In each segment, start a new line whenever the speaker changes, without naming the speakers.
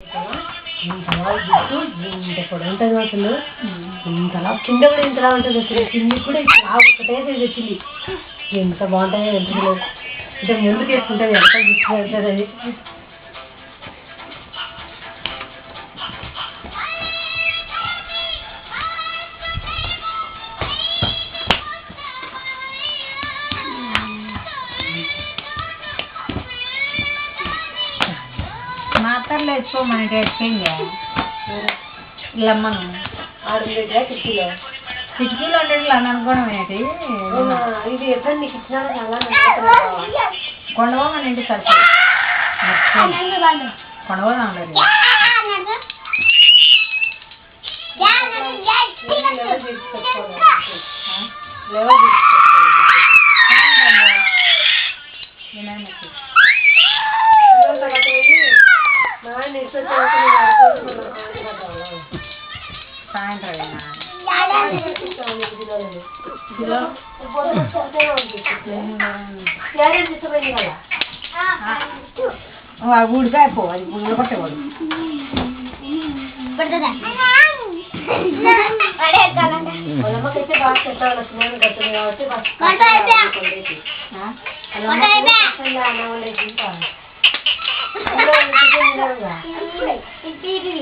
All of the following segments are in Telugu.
ఇంతలా జుట్టు ఇంత పొడవుంటుంది అసలు. ఇంతలా కింద కూడా ఇంతలా ఉంటుంది అసలు. కిందికి కూడా ఇలా ఒకటే సైజ్ వచ్చింది. ఎంత బాగుంటాయో ఎంత అంటే ముందుకు వేసుకుంటుంది ఎంత జుట్టు పెడుతుంది అది.
మాత్రలు వేసుకోమని ఎక్కింది లమ్మను
600 కిటికీలో
ఉండేది అని అనుకోవడం ఏంటి.
ఇది ఎక్కడ నీకు ఇచ్చినా చాలా
కొండవమని ఇంటి సరిపో కొండవదాం లేదు. సాయంత్రం ఊడికాయ పో అది ఊళ్ళో పట్టేవాడు.
పొలమ్మకైతే బాగా చెప్తాను స్నేహం కట్టింది కాబట్టి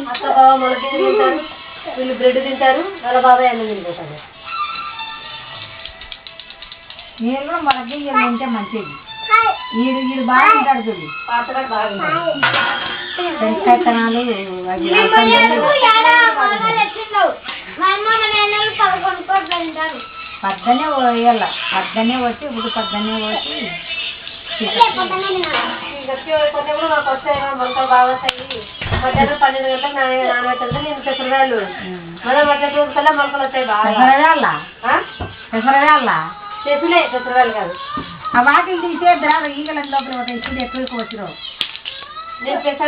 అక్క బాబా మొలకెళ్ళి తింటారు, వీళ్ళు బ్రెడ్ తింటారు, వాళ్ళ బాబాయ్ అన్నం తినిపోతారు.
నీళ్ళు మనకి తింటే మంచిది. ఈడు బాగా తింటాడు చూడు.
పాతగాడు బాగా
పెంకత్తనాలు అవి పద్దనే పోయాల. పద్దనే వచ్చి ఇప్పుడు పద్దనే వచ్చి
కొన్ని కూడా మాకు వస్తాయి మొలకలు బాగా వస్తాయి. మధ్యాహ్నం 12 గంటలకు నానబెట్టాలి. నేను పెసరగాయలు మళ్ళీ మధ్యాహ్నం రోజు కల్లా మొలకలు వస్తాయి బాగా.
పెసరవేళ్ళ
పెసలే పెసరగాయలు కాదు.
ఆ వాటిని తీసేద్దరా ఈగల లోపల ఇప్పుడు ఎక్కువ వచ్చినావు.
నేను పెసర